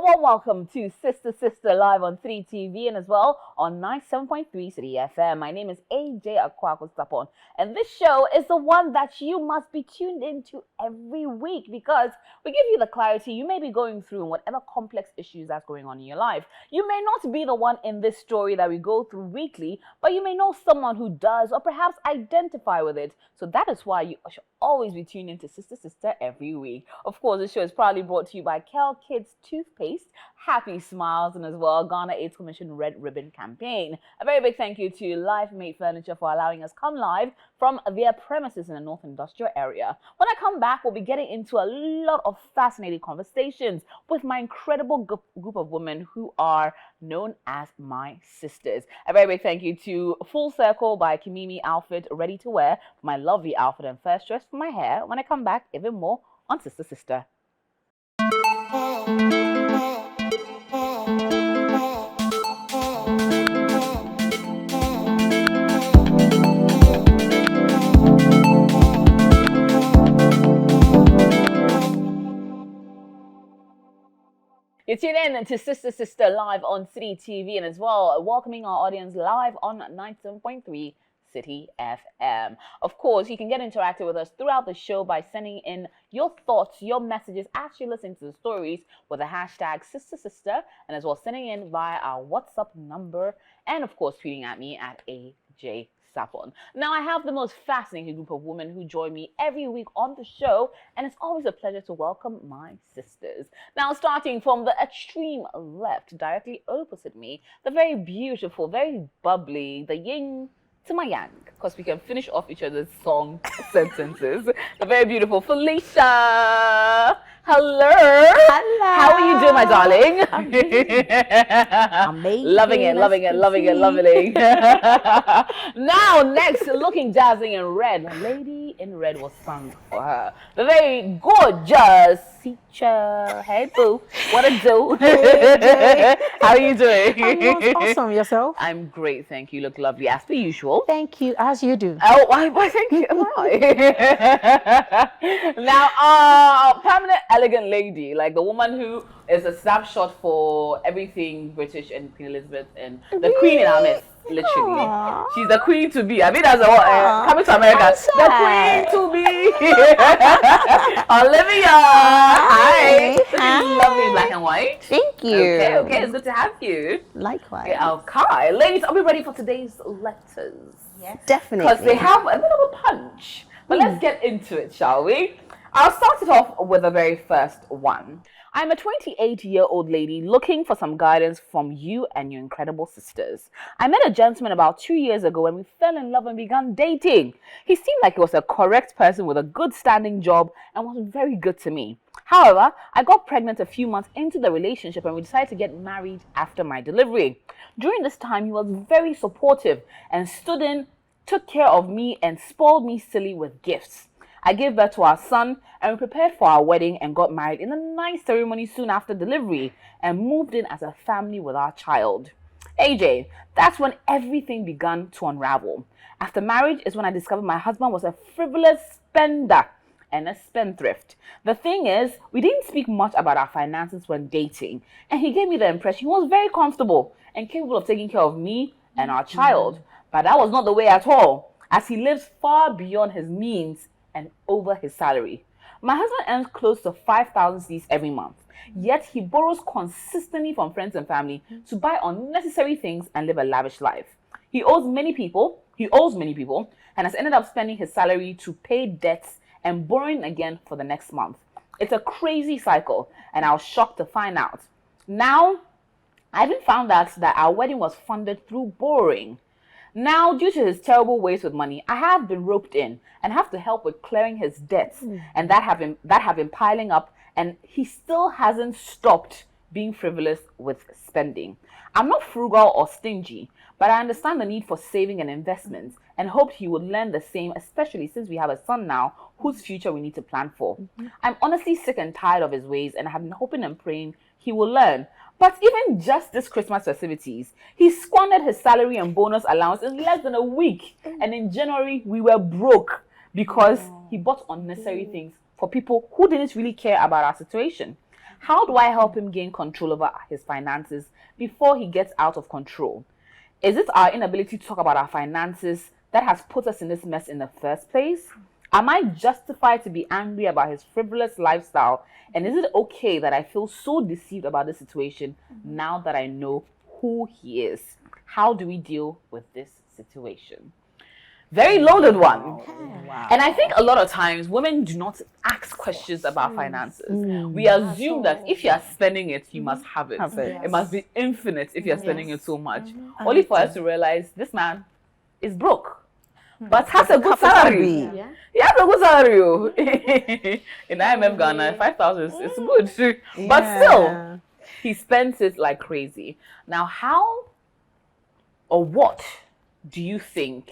warm welcome to Sister Sister live on Citi TV and as well on 97.3 Citi FM. My name is AJ Akwako, and this show is the one that you must be tuned into every week because we give you the clarity you may be going through and whatever complex issues that's going on in your life. You may not be the one in this story that we go through weekly, but you may know someone who does or perhaps identify with it. So that is why you should always be tuned into Sister Sister every week. Of course, this show is proudly brought to you by Kel Kids Toothpaste, Happy Smiles, and as well Ghana AIDS Commission Red Ribbon Campaign. A very big thank you to Life Made Furniture for allowing us come live from their premises in the North Industrial Area. When I come back, we'll be getting into a lot of fascinating conversations with my incredible group of women who are known as my sisters. A very big thank you to Full Circle by Kimimi Outfit Ready to Wear for my lovely outfit and first dress for my hair. When I come back, even more on Sister Sister. You tune in to Sister Sister live on Citi TV and as well welcoming our audience live on 97.3 Citi FM. Of course, you can get interactive with us throughout the show by sending in your thoughts, your messages as you listen to the stories with the hashtag Sister Sister and as well sending in via our WhatsApp number and of course tweeting at me at AJ Sapon. Now, I have the most fascinating group of women who join me every week on the show, and it's always a pleasure to welcome my sisters. Now, starting from the extreme left, directly opposite me, the very beautiful, very bubbly, the yin to my yang, because we can finish off each other's song sentences. The very beautiful Felicia. Hello. Hello. How are you doing, my darling? Amazing. Loving it. Now, next, looking dazzling in red. Lady in Red was sung for her. The very gorgeous teacher. Hey, boo. What a do? Hey, How are you doing? I'm awesome. Yourself? I'm great, thank you. You look lovely as per usual. Thank you, as you do. Oh, why thank you. Now, permanent elegant lady, like the woman who is a snapshot for everything British and Queen Elizabeth and the Queen in our midst, literally. Aww. She's the Queen to be. I mean, that's coming to America. The Queen to be. Olivia. Hi. Lovely black and white. Thank you. Okay, it's good to have you. Likewise. Okay, ladies, are we ready for today's letters? Yes. Definitely. Because they have a bit of a punch. But let's get into it, shall we? I'll start it off with the very first one. I'm a 28-year-old lady looking for some guidance from you and your incredible sisters. I met a gentleman about 2 years ago and we fell in love and began dating. He seemed like he was a correct person with a good standing job and was very good to me. However, I got pregnant a few months into the relationship and we decided to get married after my delivery. During this time, he was very supportive and stood in, took care of me and spoiled me silly with gifts. I gave birth to our son and we prepared for our wedding and got married in a nice ceremony soon after delivery and moved in as a family with our child. AJ, that's when everything began to unravel. After marriage is when I discovered my husband was a frivolous spender and a spendthrift. The thing is, we didn't speak much about our finances when dating, and he gave me the impression he was very comfortable and capable of taking care of me and our child. But that was not the way at all, as he lives far beyond his means and over his salary. My husband earns close to 5,000 cedis every month, yet he borrows consistently from friends and family to buy unnecessary things and live a lavish life. He owes many people, and has ended up spending his salary to pay debts and borrowing again for the next month. It's a crazy cycle, and I was shocked to find out. Now, I even found out that our wedding was funded through borrowing. Now, due to his terrible ways with money, I have been roped in and have to help with clearing his debts, and that have been piling up, and he still hasn't stopped being frivolous with spending. I'm not frugal or stingy, but I understand the need for saving and investments and hoped he would learn the same, especially since we have a son now whose future we need to plan for. I'm honestly sick and tired of his ways and have been hoping and praying he will learn. But even just this Christmas festivities, he squandered his salary and bonus allowance in less than a week. And in January, we were broke because he bought unnecessary things for people who didn't really care about our situation. How do I help him gain control over his finances before he gets out of control? Is it our inability to talk about our finances that has put us in this mess in the first place? Am I justified to be angry about his frivolous lifestyle? And is it okay that I feel so deceived about this situation now that I know who he is? How do we deal with this situation? Very loaded one. Wow. And I think a lot of times women do not ask questions about finances. We assume that if you are spending it, you must have it. Have it. It must be infinite if you're spending it so much. Only for us to realize this man is broke. But has a good salary. Yeah. He has a good salary. In IMF Ghana, 5,000 is good. But still, he spends it like crazy. Now, how or what do you think,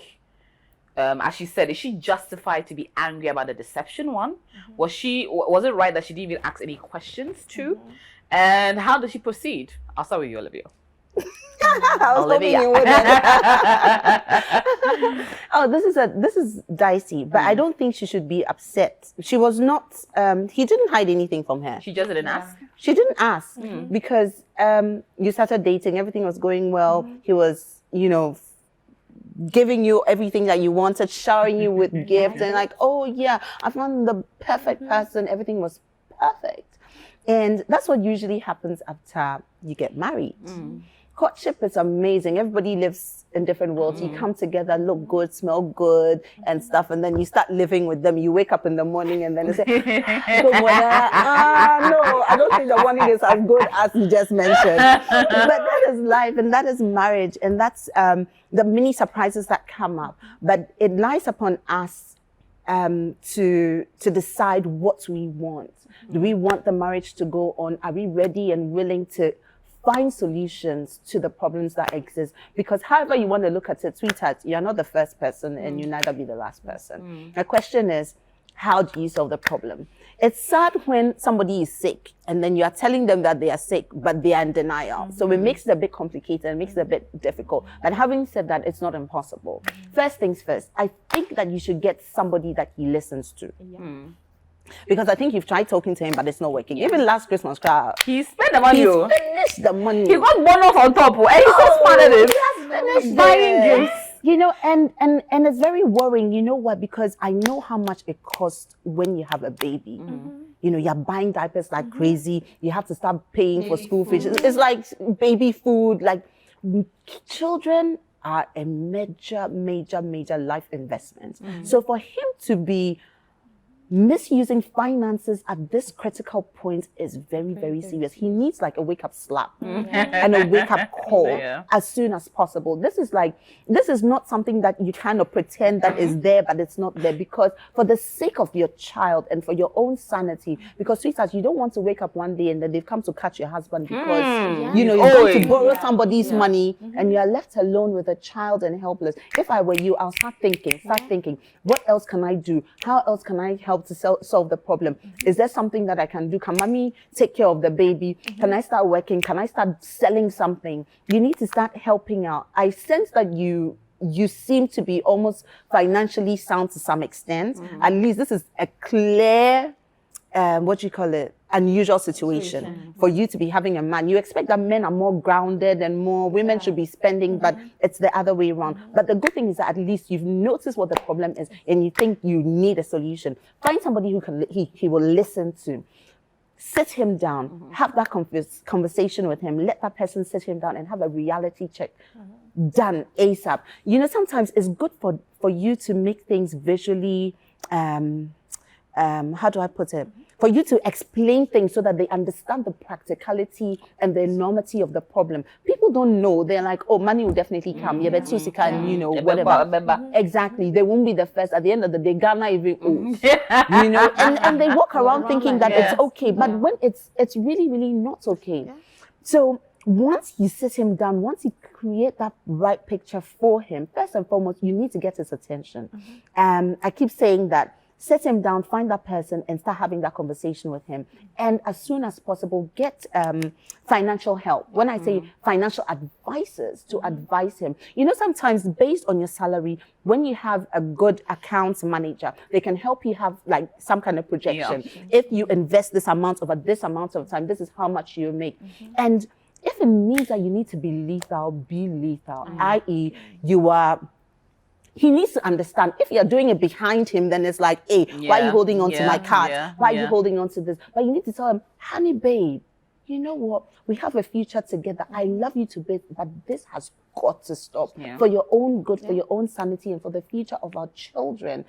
as she said, is she justified to be angry about the deception one? Was it right that she didn't even ask any questions too? And how did she proceed? I'll start with you, Olivia. I was hoping you wouldn't. Oh, this is dicey, but I don't think she should be upset. She was not. He didn't hide anything from her. She just didn't ask. She didn't ask because you started dating. Everything was going well. He was, giving you everything that you wanted, showering you with gifts, and like, oh yeah, I found the perfect person. Everything was perfect, and that's what usually happens after you get married. Courtship is amazing. Everybody lives in different worlds. You come together, look good, smell good, and stuff, and then you start living with them. You wake up in the morning, and then you say, "Good morning." No, I don't think the morning is as good as you just mentioned. But that is life, and that is marriage, and that's the many surprises that come up. But it lies upon us to decide what we want. Do we want the marriage to go on? Are we ready and willing to find solutions to the problems that exist? Because however you want to look at it, sweetheart, you're not the first person and you neither be the last person. The question is, how do you solve the problem? It's sad when somebody is sick and then you are telling them that they are sick, but they are in denial. So it makes it a bit complicated, it makes it a bit difficult. But having said that, it's not impossible. First things first, I think that you should get somebody that he listens to. Because I think you've tried talking to him, but it's not working. Even last Christmas, he spent the money. He finished the money. He got bonus on top, and he just spotted it. Finished buying gifts. And it's very worrying. You know what? Because I know how much it costs when you have a baby. You're buying diapers like crazy. You have to start paying for school fees. It's like baby food. Like, children are a major life investment. So for him to be misusing finances at this critical point is very serious. He needs like a wake-up slap and a wake-up call as soon as possible. This is not something that you kind of pretend that is there, but it's not there, because for the sake of your child and for your own sanity, because sweetheart, you don't want to wake up one day and then they've come to catch your husband because you're going to borrow somebody's money and you're left alone with a child and helpless. If I were you, I'll start thinking, what else can I do? How else can I help to solve the problem? Is there something that I can do? Can mommy take care of the baby? Can I start working? Can I start selling something? You need to start helping out. I sense that you seem to be almost financially sound to some extent. At least this is a clear, unusual situation for you to be having a man. You expect that men are more grounded and more women should be spending, but it's the other way around. But the good thing is that at least you've noticed what the problem is and you think you need a solution. Find somebody who he will listen to. Sit him down, have that conversation with him. Let that person sit him down and have a reality check done ASAP. Sometimes it's good for you to make things visually, how do I put it? For you to explain things so that they understand the practicality and the enormity of the problem. People don't know. They're like, oh, money will definitely come. And whatever. Exactly. They won't be the first. At the end of the day, Ghana even owes. And they walk around thinking that it's okay. But when it's really, really not okay. So once you sit him down, once you create that right picture for him, first and foremost, you need to get his attention. I keep saying that sit him down, find that person and start having that conversation with him. And as soon as possible, get financial help. When I say financial advisors to advise him, you know, sometimes based on your salary, when you have a good accounts manager, they can help you have like some kind of projection. If you invest this amount over this amount of time, this is how much you make. And if it means that you need to be lethal, i.e. he needs to understand. If you're doing it behind him, then it's like, hey, why are you holding on to my card? Why are you holding on to this? But you need to tell him, honey, babe, you know what? We have a future together. I love you to bits, but this has got to stop for your own good, for your own sanity, and for the future of our children.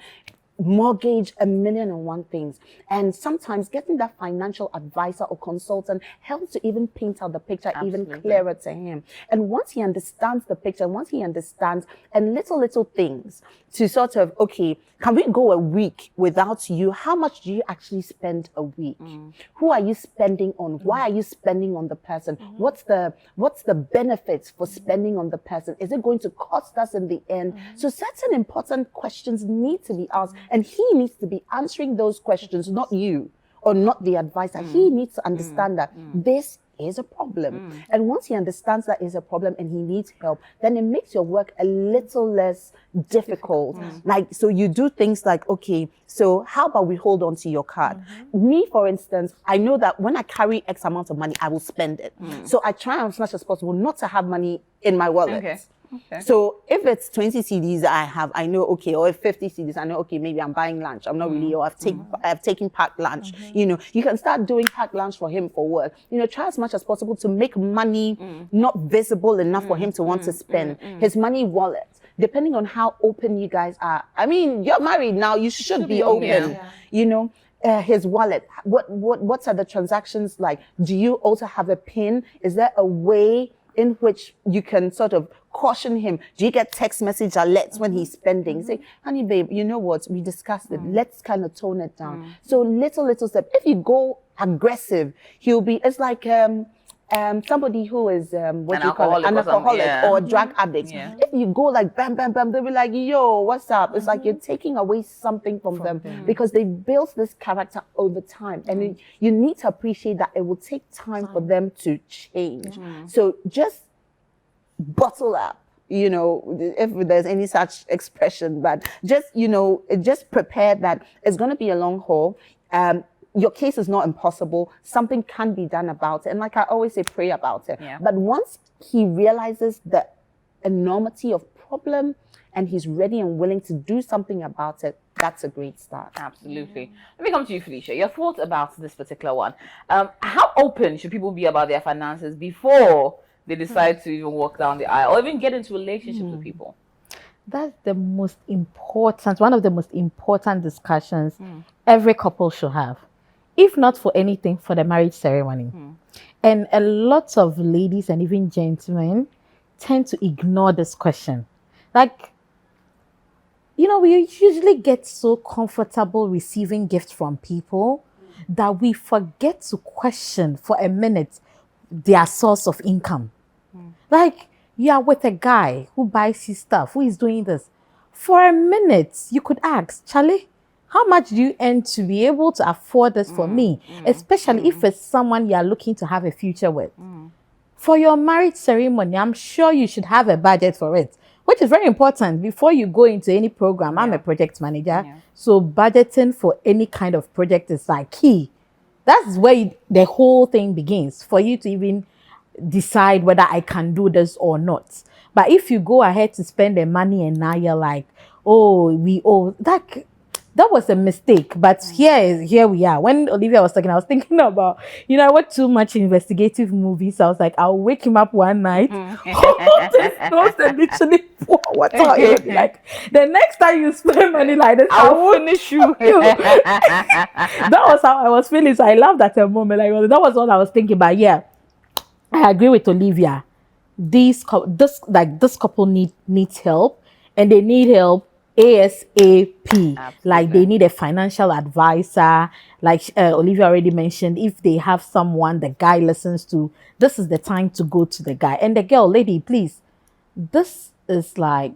Mortgage 1,000,001 things. And sometimes getting that financial advisor or consultant helps to even paint out the picture even clearer to him. And once he understands the picture, once he understands and little things to sort of, okay, can we go a week without you? How much do you actually spend a week? Who are you spending on? Why are you spending on the person? What's the benefits for spending on the person? Is it going to cost us in the end? So certain important questions need to be asked, and he needs to be answering those questions, not you or not the advisor. He needs to understand that this is a problem. And once he understands that is a problem and he needs help, then it makes your work a little less difficult. Like, so you do things like, okay, so how about we hold on to your card? Me, for instance, I know that when I carry X amount of money, I will spend it. So I try as much as possible not to have money in my wallet. So if it's 20 CDs I have, I know, okay, or if 50 CDs, I know, okay, maybe I'm buying lunch. I'm not really, or I've taken packed lunch. You know, you can start doing packed lunch for him for work. You know, try as much as possible to make money not visible enough for him to want to spend. His money wallet, depending on how open you guys are. I mean, you're married now, you should be open, you know. His wallet, what are the transactions like? Do you also have a PIN? Is there a way in which you can sort of caution him? Do you get text message alerts when he's spending? Say, honey, babe, you know what? We discussed it. Let's kind of tone it down. So little step. If you go aggressive, he'll be, it's like somebody who is an alcoholic or a drug addict. If you go like bam, bam, bam, they'll be like, yo, what's up? It's like you're taking away something from them because they built this character over time. And you need to appreciate that it will take time for them to change. So just bottle up, you know, if there's any such expression, but just, you know, just prepare that it's going to be a long haul. Your case is not impossible. Something can be done about it. And like I always say, pray about it. But once he realizes the enormity of problem and he's ready and willing to do something about it, that's a great start. Absolutely. Let me come to you, Felicia. Your thoughts about this particular one. How open should people be about their finances before they decide to even walk down the aisle or even get into relationships with people? That's the most important, one of the most important discussions every couple should have. If not for anything, for the marriage ceremony. And a lot of ladies and even gentlemen tend to ignore this question. Like, you know, we usually get so comfortable receiving gifts from people that we forget to question for a minute their source of income. Like, you are with a guy who buys his stuff, who is doing this. For a minute, you could ask, Charlie, how much do you earn to be able to afford this for me? Especially if it's someone you are looking to have a future with. For your marriage ceremony, I'm sure you should have a budget for it, which is very important before you go into any program. I'm a project manager, so budgeting for any kind of project is like key. That's where the whole thing begins, for you to even decide whether I can do this or not. But if you go ahead to spend the money and now you're like, oh, we owe that was a mistake. But here we are. When Olivia was talking, I was thinking about, you know, I watch too much investigative movies. I was like, I'll wake him up one night, hold his nose and literally pour water on him. Like, the next time you spend money like this, I'll finish you. That was how I was feeling. So I laughed at a moment. Like, that was all I was thinking. But yeah, I agree with Olivia. This couple needs help, and they need help ASAP. Absolutely. Like, they need a financial advisor. Like Olivia already mentioned, if they have someone the guy listens to, this is the time to go to the guy. And the girl, lady, please, this is a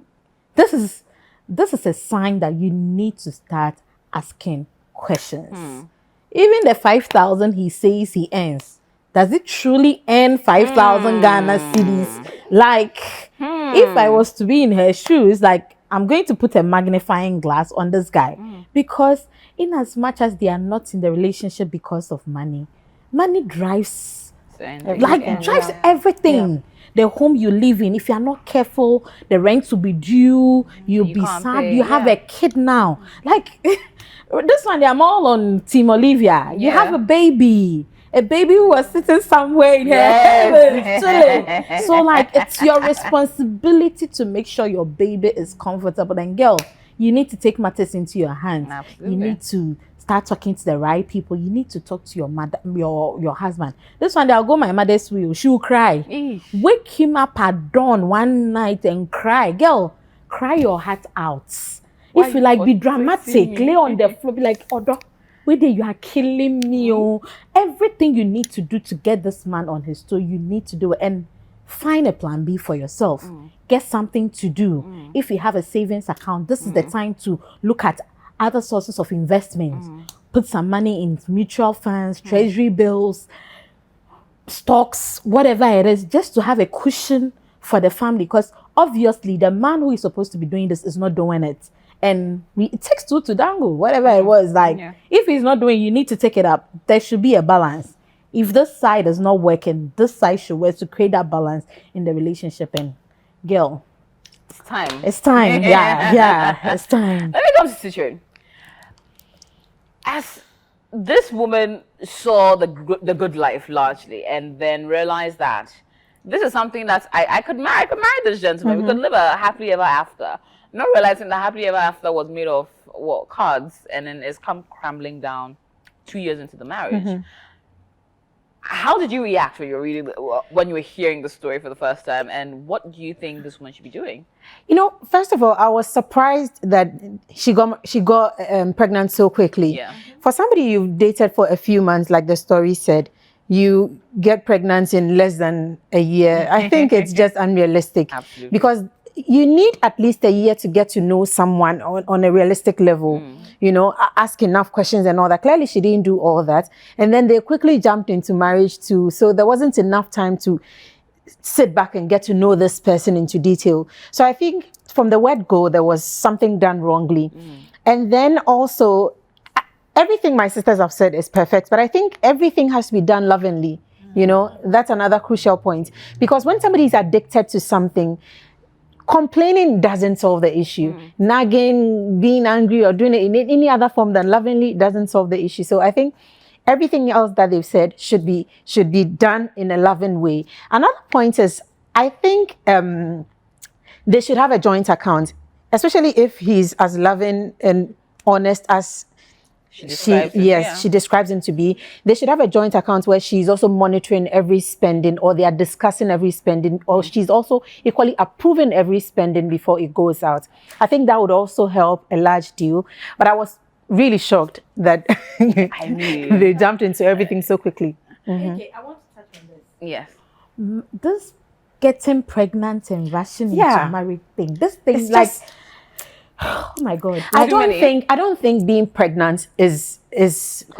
sign that you need to start asking questions. Even the 5,000 he says he earns, does it truly earn 5,000 Ghana cedis? Like, if I was to be in her shoes, like, I'm going to put a magnifying glass on this guy. Because in as much as they are not in the relationship because of money, money drives, drives everything. The home you live in, if you're not careful, the rent will be due, you'll be sad, you have a kid now. Like, this one, I'm all on Team Olivia. You have a baby who was sitting somewhere in her heaven, chilling. So, like, it's your responsibility to make sure your baby is comfortable. And girl, you need to take matters into your hands. Absolutely. You need to start talking to the right people. You need to talk to your mother, your husband. This one, I'll go my mother's will. She will cry. Wake him up at dawn one night and cry. Girl, cry your heart out. If you like, be dramatic, lay on the floor, be like, Odo, wait there, you are killing me. Oh. Everything you need to do to get this man on his toe, you need to do it. And find a plan B for yourself. Get something to do. If you have a savings account, this is the time to look at other sources of investment. Put some money in mutual funds, treasury bills, stocks, whatever it is, just to have a cushion for the family. Because obviously the man who is supposed to be doing this is not doing it. And it takes two to dangle, whatever it was. Like, if he's not doing, you need to take it up. There should be a balance. If this side is not working, this side should work to create that balance in the relationship. And girl, It's time. it's time. yeah, it's time. Let me come to the situation. As this woman saw the good life largely, and then realized that this is something that I could marry this gentleman. We could live a happily ever after. Not realizing that happily ever after was made of cards, and then it's come crumbling down 2 years into the marriage. How did you react when you were hearing the story for the first time, and what do you think this woman should be doing? You know, first of all, I was surprised that she got pregnant so quickly. For somebody you've dated for a few months, like the story said, you get pregnant in less than a year. I think it's just unrealistic. Absolutely. Because you need at least a year to get to know someone on a realistic level. You know, ask enough questions and all that. Clearly, she didn't do all that. And then they quickly jumped into marriage too. So there wasn't enough time to sit back and get to know this person into detail. So I think from the word go, there was something done wrongly. And then also, everything my sisters have said is perfect, but I think everything has to be done lovingly. You know, that's another crucial point. Because when somebody is addicted to something, complaining doesn't solve the issue. Nagging, being angry, or doing it in any other form than lovingly doesn't solve the issue. So I think everything else that they've said should be done in a loving way. Another point is, I think they should have a joint account, especially if he's as loving and honest as she describes him to be. They should have a joint account where she's also monitoring every spending, or they are discussing every spending, or she's also equally approving every spending before it goes out. I think that would also help a large deal. But I was really shocked that they jumped into everything so quickly. Okay, I want to touch on this. Yes. This getting pregnant and rushing into a married thing. This thing is like, oh my God. I don't think being pregnant is a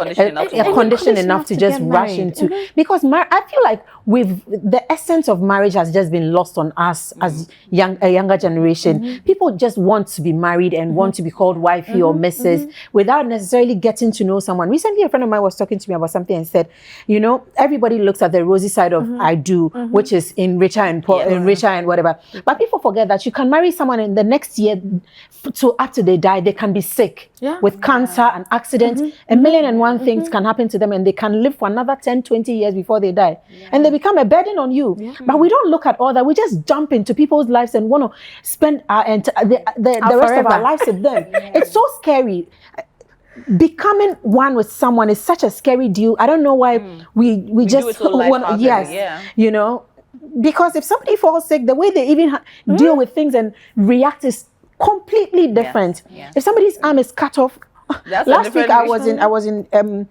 condition enough to just rush into, because I feel like with the essence of marriage has just been lost on us as a younger generation. People just want to be married and want to be called wifey or Mrs. without necessarily getting to know someone. Recently, a friend of mine was talking to me about something and said, you know, everybody looks at the rosy side of I do, which is in richer and poor, richer and whatever. But people forget that you can marry someone and the next year to after they die, they can be sick with cancer and accident. A million and one things can happen to them, and they can live for another 10, 20 years before they die. And they become a burden on you. But we don't look at all that. We just jump into people's lives and want to spend the rest of our lives with them. It's so scary. Becoming one with someone is such a scary deal. I don't know why we just want you know, because if somebody falls sick, the way they even deal with things and react is completely different. If somebody's arm is cut off, last week I was in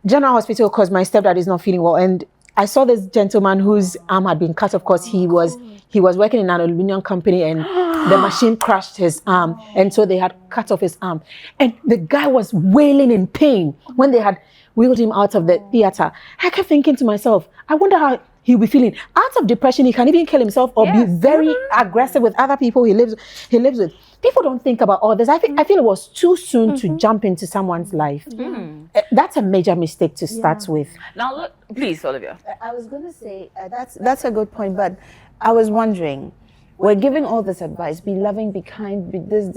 General Hospital because my stepdad is not feeling well, and I saw this gentleman whose arm had been cut off because he was working in an aluminum company, and the machine crushed his arm, and so they had cut off his arm. And the guy was wailing in pain when they had wheeled him out of the theater. I kept thinking to myself, I wonder how he'll be feeling. Out of depression, he can even kill himself or be very aggressive with other people he lives with. People don't think about all this. I feel it was too soon to jump into someone's life. That's a major mistake to start with. Now, look, please, Olivia. I was going to say, that's a good point, but I was wondering, we're giving all this advice, be loving, be kind, be this.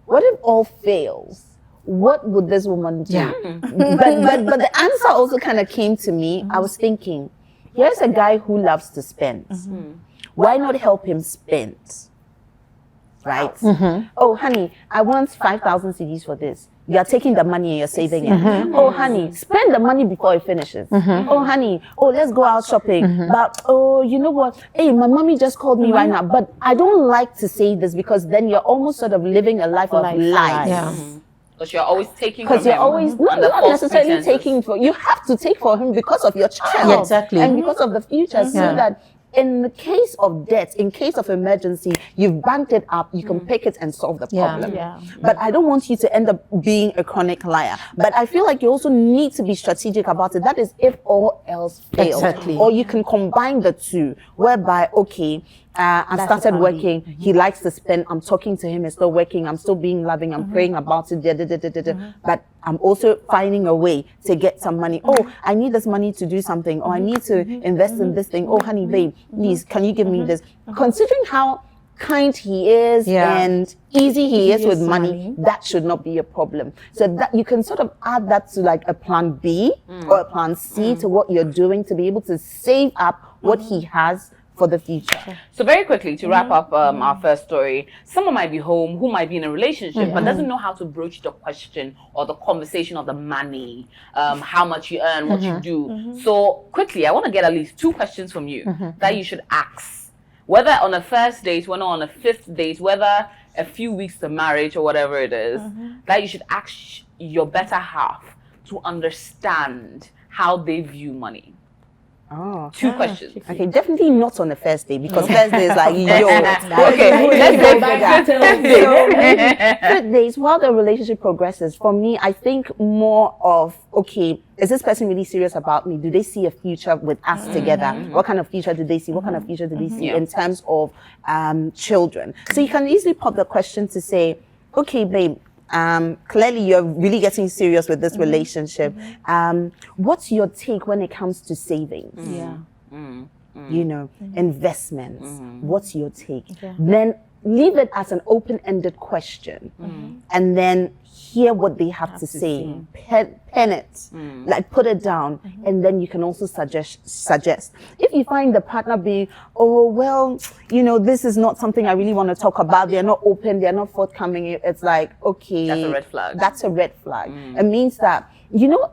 What if all fails? What would this woman do? Yeah. But the answer also kind of came to me. I was thinking, here's a guy who loves to spend. Why not help him spend? Right? Oh, honey, I want 5,000 CDs for this. You're taking the money and you're saving it. Oh, honey, spend the money before it finishes. Oh, honey, let's go out shopping. But, you know what? Hey, my mommy just called me right now. But I don't like to say this because then you're almost sort of living a life of lies. Yeah. Because you're always taking from Because you're him always not necessarily pretenses. taking for you have to take for him because of your child. Yeah, exactly. And because of the future. So that in the case of debt, in case of emergency, you've banked it up, you can pick it and solve the problem. Yeah. But I don't want you to end up being a chronic liar. But I feel like you also need to be strategic about it. That is if all else fails. Exactly. Or you can combine the two, whereby, okay, I started working. He likes to spend. I'm talking to him. It's still working. I'm still being loving. I'm praying about it. But I'm also finding a way to get some money. Oh, I need this money to do something. Or I need to invest in this thing. Oh, honey, babe, please, can you give me this? Considering how kind he is and easy he is with money, that should not be a problem. So that you can sort of add that to like a plan B or a plan C to what you're doing to be able to save up what he has for the future. So very quickly, to wrap up our first story, someone might be home who might be in a relationship but doesn't know how to broach the question or the conversation of the money, how much you earn, what you do. So quickly, I want to get at least 2 questions from you that you should ask. Whether on a first date, whether on a 5th date, whether a few weeks to marriage or whatever it is, that you should ask your better half to understand how they view money. Oh. 2 questions. Okay, definitely not on the first day because first day is like, yo. Okay, let's go back to Fifth days, while the relationship progresses, for me, I think more of, okay, is this person really serious about me? Do they see a future with us together? What kind of future do they see? What kind of future do they see in terms of children? So you can easily pop the question to say, okay, babe, clearly you're really getting serious with this relationship. What's your take when it comes to savings? You know, investments. What's your take? Then leave it as an open-ended question and then hear what they have to say. Pen it, like put it down, and then you can also suggest. If you find the partner being, oh, well, you know, this is not something I really want to talk about, they're not open, they're not forthcoming, it's like, okay. That's a red flag. That's a red flag. It means that, you know,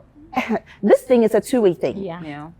this thing is a two-way thing. Yeah.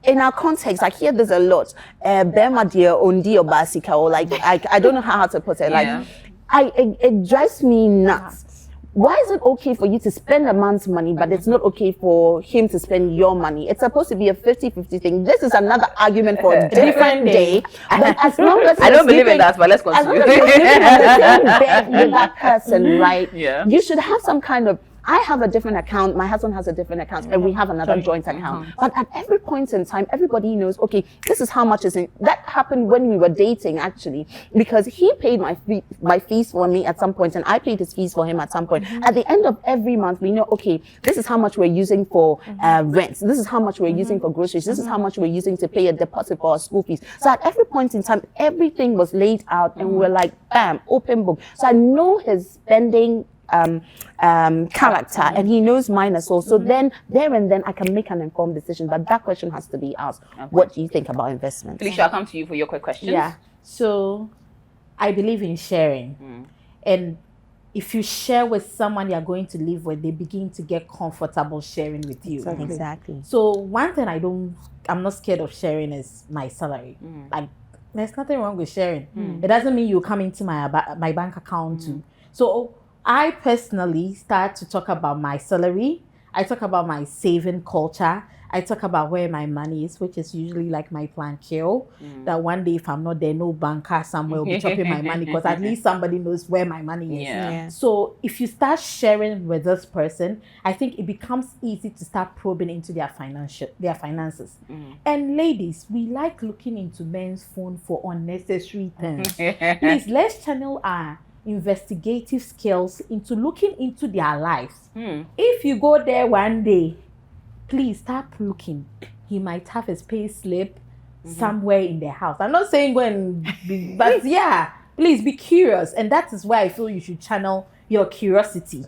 In our context, I hear this a lot. Bema dear ondi or basika, or like I don't know how to put it. Like it drives me nuts. Why is it okay for you to spend a man's money, but it's not okay for him to spend your money? It's supposed to be a 50-50 thing. This is another argument for a different day. But as long as I don't believe in that, but let's as long continue. as you're sleeping on the same bed with that person, right? Yeah. You should have some kind of. I have a different account, my husband has a different account, and we have another joint account. But at every point in time, everybody knows, okay, this is how much is in. That happened when we were dating, actually, because he paid my fees for me at some point, and I paid his fees for him at some point. At the end of every month, we know, okay, this is how much we're using for rent. This is how much we're using for groceries. This is how much we're using to pay a deposit for our school fees. So at every point in time, everything was laid out, and we were like, bam, open book. So I know his spending character, and he knows mine as well. So then, there and then, I can make an informed decision. But that question has to be asked. What do you think about investments? Felicia, I'll come to you for your quick questions. Yeah. So I believe in sharing. And if you share with someone you're going to live with, they begin to get comfortable sharing with you. Exactly. So one thing I'm not scared of sharing is my salary. Like, there's nothing wrong with sharing. It doesn't mean you come into my bank account too. So I personally start to talk about my salary. I talk about my saving culture. I talk about where my money is, which is usually like my plancheo. That one day, if I'm not there, no banker somewhere will be chopping my money, because at least somebody knows where my money is. Yeah. So if you start sharing with this person, I think it becomes easy to start probing into their finances. And ladies, we like looking into men's phone for unnecessary things. Please, let's channel our investigative skills into looking into their lives. If you go there one day, please start looking. He might have his pay slip somewhere in the house. I'm not saying go and be, but yeah, please be curious. And that is why I feel you should channel your curiosity.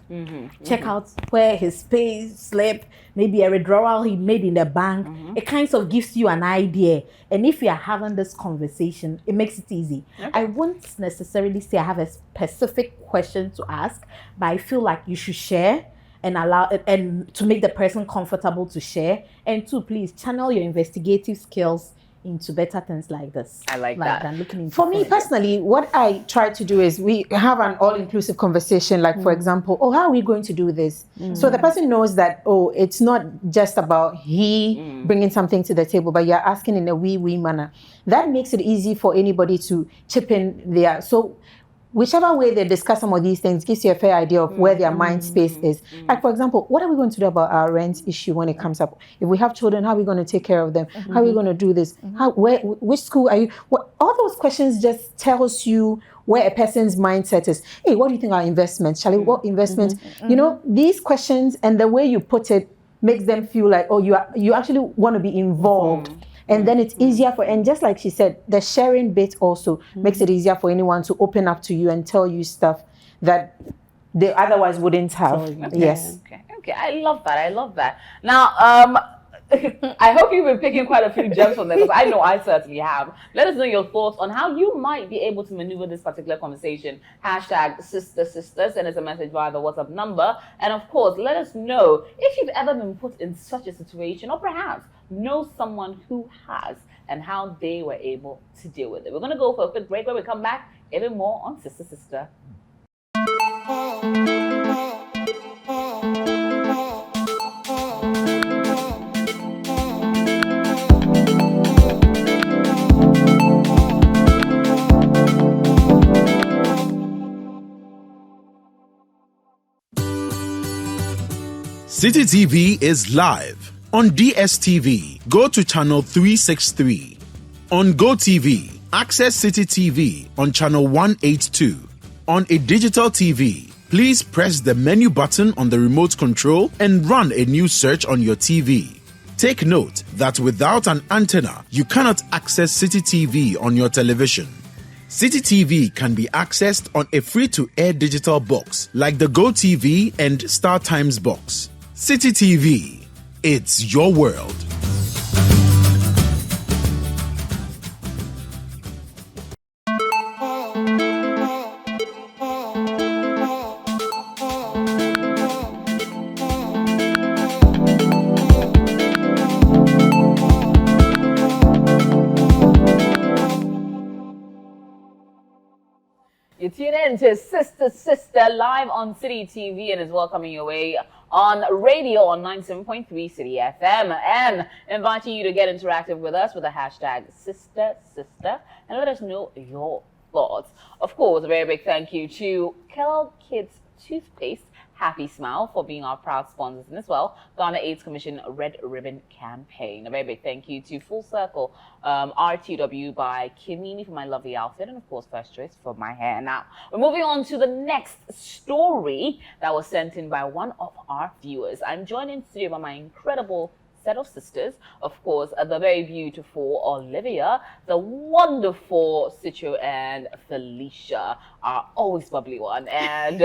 Check out where his pay slip, maybe a withdrawal he made in the bank. It kind of gives you an idea. And if you are having this conversation, it makes it easy. I won't necessarily say I have a specific question to ask, but I feel like you should share and allow it, and to make the person comfortable to share. And two, please channel your investigative skills into better things like this. I like that. Than looking into For me personally, what I try to do is we have an all-inclusive conversation. Like, for example, how are we going to do this? So the person knows that, it's not just about he bringing something to the table, but you're asking in a we manner. That makes it easy for anybody to chip in there. So whichever way they discuss some of these things gives you a fair idea of where their mind space is. Like, for example, what are we going to do about our rent issue when it comes up? If we have children, how are we going to take care of them? How are we going to do this? Which school are you? All those questions just tells you where a person's mindset is. Hey, what do you think are investments? Charlie, what investments? You know, these questions and the way you put it makes them feel like, you actually want to be involved. And then it's easier and just like she said, the sharing bit also makes it easier for anyone to open up to you and tell you stuff that they otherwise wouldn't have. Yes. Okay. I love that. Now, I hope you've been picking quite a few gems from there, because I know I certainly have. Let us know your thoughts on how you might be able to maneuver this particular conversation. #sister, send us a message via the WhatsApp number. And of course, let us know if you've ever been put in such a situation, or perhaps know someone who has, and how they were able to deal with it. We're going to go for a quick break. When we come back, even more on Sister. Citi TV is live on DSTV. Go to channel 363. On GoTV, access Citi TV on channel 182. On a digital TV, please press the menu button on the remote control and run a new search on your TV. Take note that without an antenna, you cannot access Citi TV on your television. Citi TV can be accessed on a free-to-air digital box like the GoTV and Star Times box. Citi TV, it's your world. You tune in to Sister live on Citi TV, and is welcoming your way on radio on 97.3 Citi FM, and inviting you to get interactive with us with the #Sister, and let us know your thoughts. Of course, a very big thank you to Kell Kids Toothpaste, Happy Smile, for being our proud sponsors, and as well, Ghana AIDS Commission Red Ribbon Campaign. A very big thank you to Full Circle RTW by Kimini for my lovely outfit, and of course, First Choice for my hair. Now, we're moving on to the next story that was sent in by one of our viewers. I'm joined in studio by my incredible set of sisters. Of course, the very beautiful Olivia, the wonderful Sicho, and Felicia, our always bubbly one. And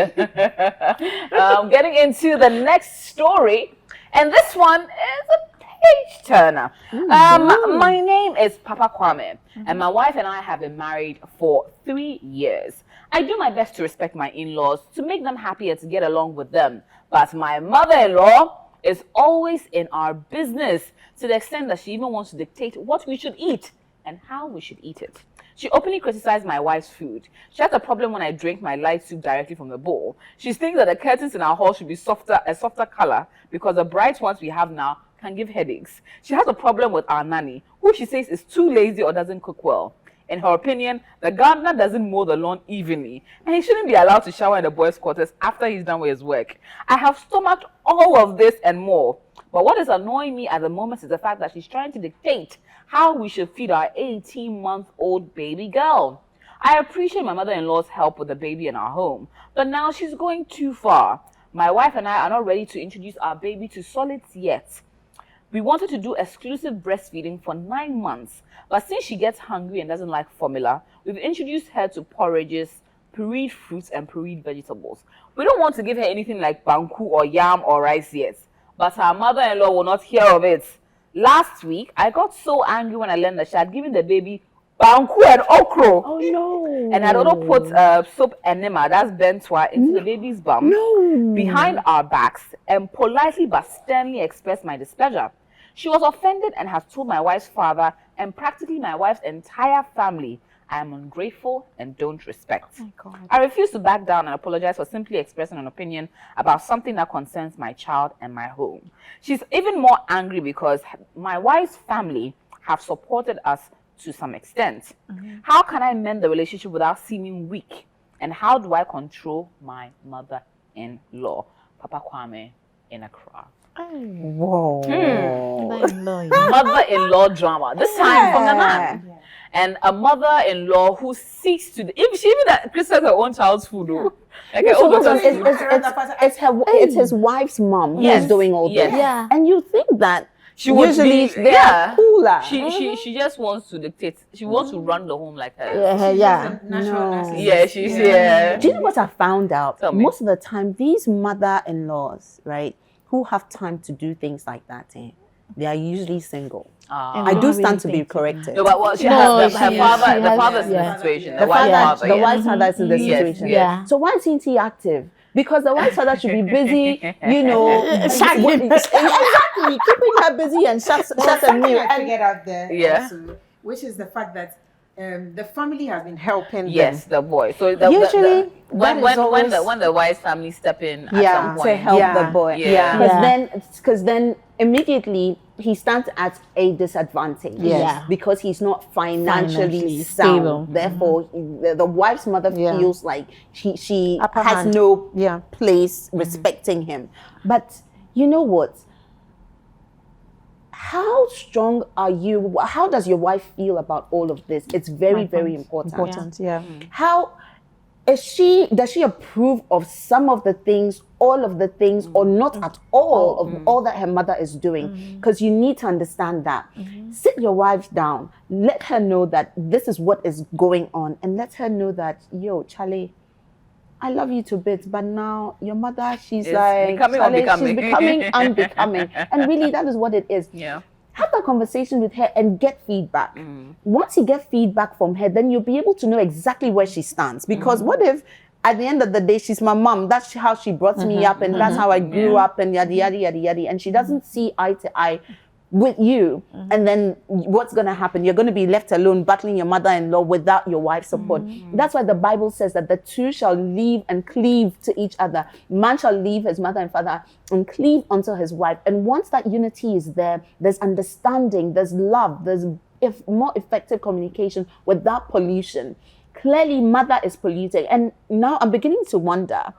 getting into the next story, and this one is a page turner. My name is Papa Kwame, and my wife and I have been married for 3 years. I do my best to respect my in-laws, to make them happy and to get along with them. But my mother-in-law is always in our business, to the extent that she even wants to dictate what we should eat and how we should eat it. She openly criticized my wife's food. She has a problem when I drink my light soup directly from the bowl. She thinks that the curtains in our hall should be a softer color, because the bright ones we have now can give headaches. She has a problem with our nanny, who she says is too lazy or doesn't cook well. In her opinion, the gardener doesn't mow the lawn evenly, and he shouldn't be allowed to shower in the boys' quarters after he's done with his work. I have stomached all of this and more. But what is annoying me at the moment is the fact that she's trying to dictate how we should feed our 18-month-old baby girl. I appreciate my mother-in-law's help with the baby in our home, but now she's going too far. My wife and I are not ready to introduce our baby to solids yet. We wanted to do exclusive breastfeeding for 9 months, but since she gets hungry and doesn't like formula, we've introduced her to porridges, pureed fruits, and pureed vegetables. We don't want to give her anything like banku or yam or rice yet, but her mother-in-law will not hear of it. Last week, I got so angry when I learned that she had given the baby banku and okra. Oh no. And I'd also put soap enema, that's bentwa, into the baby's bum behind our backs and politely but sternly expressed my displeasure. She was offended and has told my wife's father and practically my wife's entire family I am ungrateful and don't respect. Oh my God. I refuse to back down and apologize for simply expressing an opinion about something that concerns my child and my home. She's even more angry because my wife's family have supported us to some extent. How can I mend the relationship without seeming weak? And how do I control my mother-in-law? Papa Kwame in Accra. Whoa. Mother-in-law drama. This time from the man. And a mother-in-law who seeks to, if she even that Christmas her own child's food, though. Like So it's his wife's mom Yes, who's doing all yes. this. Yeah. And you think that She would usually be- they yeah. are cooler. She just wants to dictate. She wants to run the home like her. Yeah. Yeah, she's yeah. Do you know what I found out? Tell me. Most of the time, these mother-in-laws, right, who have time to do things like that, they are usually single. I do stand to be corrected. No, but well, she No, has her she- father. she The has- father's in yeah. the situation. The The wife's father, father. the yes. wife's father is in the Yes, situation. yeah. So why isn't he active? Because the wife's father should be busy, you know, exactly, keeping her busy and shut a meal. I figured out there Yeah. also, which is the fact that the family has been helping Yes, them. the boy. So the, Usually, when that is always- when the wife's family step in at Yeah, some point to help Yeah. the boy. Yeah. Because then immediately he stands at a disadvantage. Yes. Because he's not financially Financially sound. stable. Therefore, the wife's mother Yeah. feels like she Upper has hand. no Yeah. place respecting him. But you know what? How strong are you? How does your wife feel about all of this? It's very, very important. Important. Yeah. How is she? Does she approve of some of the things, all of the things, or not at all of all that her mother is doing? Because you need to understand that. Sit your wife down. Let her know that this is what is going on, and let her know that, yo, Charlie, I love you to bits, but now your mother, she's Is like, becoming Charlie, unbecoming." she's becoming unbecoming, and really, that is what it is. Yeah. Have that conversation with her and get feedback. Once you get feedback from her, then you'll be able to know exactly where she stands. Because what if at the end of the day, she's my mom, that's how she brought me up, and that's how I grew up, and yada, yada, yada, yada, and she doesn't see eye to eye with you, and then what's going to happen? You're going to be left alone battling your mother-in-law without your wife's support. That's why the Bible says that the two shall leave and cleave to each other. Man shall leave his mother and father and cleave unto his wife. And once that unity is there, there's understanding, there's love, there's more effective communication without pollution. Clearly, mother is polluting. And now I'm beginning to wonder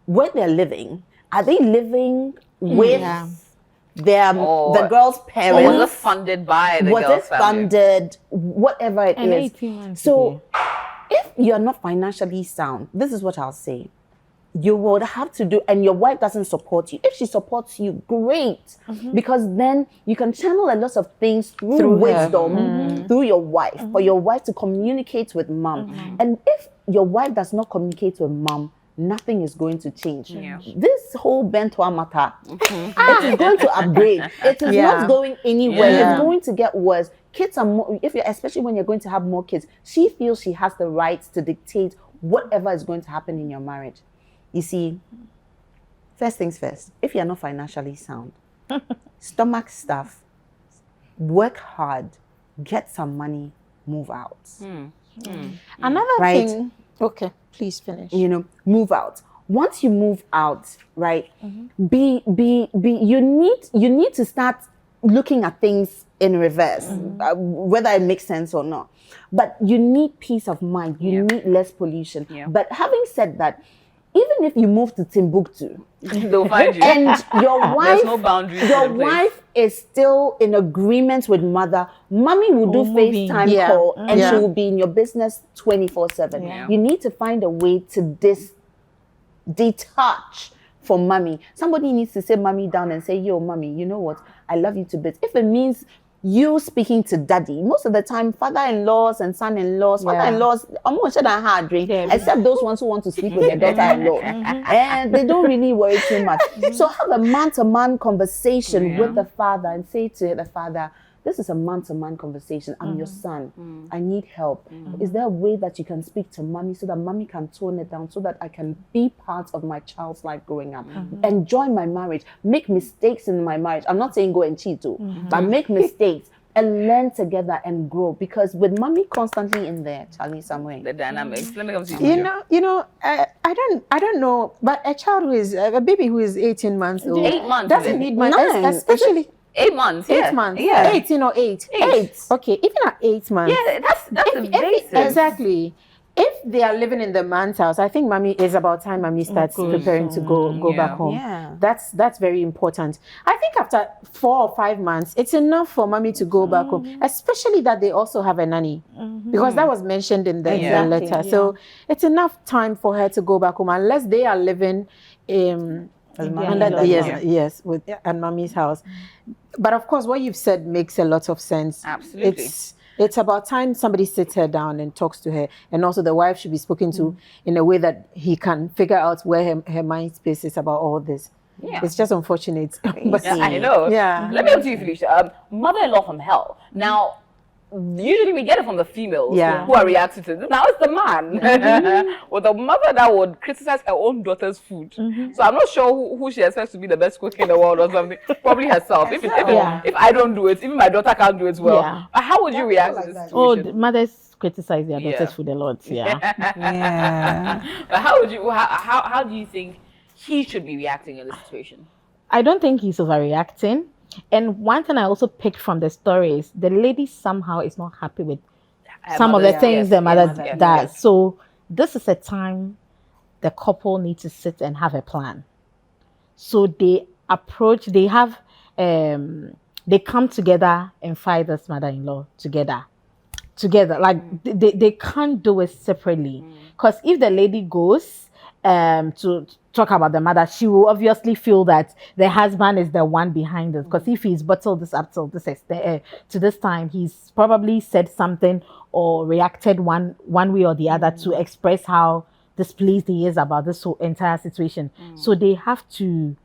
where they're living. Are they living with the girl's Or parents? was it funded by the Was girl's it family? funded? Whatever it And is. 18 months So, if you're not financially sound, this is what I'll say. You would have to do, and your wife doesn't support you. If she supports you, great, because then you can channel a lot of things through Through her. wisdom, through your wife, for your wife to communicate with mom. And if your wife does not communicate with mom, nothing is going to change. Yeah. This whole Bentwa matter, it is going to upgrade. It is Yeah. not going anywhere. Yeah. It's going to get worse. Kids are more, especially when you're going to have more kids, she feels she has the right to dictate whatever is going to happen in your marriage. You see, first things first, if you're not financially sound, stomach stuff, work hard, get some money, move out. Another Right. thing. Okay, please finish. You know, move out. once you move out, right, you need to start looking at things in reverse, whether it makes sense or not. But you need peace of mind. You need less pollution. Yeah. But having said that, even if you move to Timbuktu, They'll find you. and your wife, There's no boundaries in your the place. wife is still in agreement with mother, mommy will do moving. FaceTime Yeah. call, and Yeah. she will be in your business 24/7. Yeah. You need to find a way to detach from mommy. Somebody needs to sit mommy down and say, yo, mommy, you know what? I love you to bits. If it means you speaking to daddy, most of the time, father-in-laws and son-in-laws, father-in-laws, almost shouldn't have drink, except those ones who want to sleep with their daughter-in-law. And they don't really worry too much. So have a man-to-man conversation with the father and say to the father, this is a man-to-man conversation. I'm your son. I need help. Is there a way that you can speak to mommy so that mommy can tone it down so that I can be part of my child's life growing up? Enjoy my marriage. Make mistakes in my marriage. I'm not saying go and cheat too, but make mistakes and learn together and grow. Because with mommy constantly in there, Charlie, somewhere. The dynamics. Let me come to you. I don't know, but a child who is a baby who is 18 months old 8 months. doesn't need much, 9. especially 8 months. Yeah. 8 months. Yeah. 18 or 8. 8. Okay, even at 8 months. Yeah, that's the basis. Exactly. If they are living in the man's house, I think mommy is about time mommy starts preparing to go back home. Yeah. That's very important. I think after 4 or 5 months, it's enough for mommy to go back home, especially that they also have a nanny, because that was mentioned in the letter. So it's enough time for her to go back home, unless they are living with at mommy's house. But of course, what you've said makes a lot of sense. Absolutely. It's about time somebody sits her down and talks to her, and also the wife should be spoken to in a way that he can figure out where her mind space is about all this. Yeah. It's just unfortunate. But Yeah, I know. Yeah. Let me go to you, Felicia. Mother-in-law from hell. Now, usually we get it from the females who are reacting to this. Now it's the man. With a mother that would criticize her own daughter's food. So I'm not sure who she expects to be the best cook in the world or something. Probably herself. If I don't do it, even my daughter can't do it well. Yeah. How would you react to this Oh, situation? the mothers criticize their daughters food a lot. Yeah. But how would you? How do you think he should be reacting in this situation? I don't think he's overreacting. And one thing I also picked from the story is the lady somehow is not happy with some of the things the mother does. Yes. So this is a time the couple need to sit and have a plan. So they come together and fight this mother-in-law together. Like they can't do it separately. Because if the lady goes to talk about the mother, she will obviously feel that the husband is the one behind it. Because if he's bottled this up till this extent, to this time, he's probably said something or reacted one way or the other to express how displeased he is about this whole entire situation. So they have to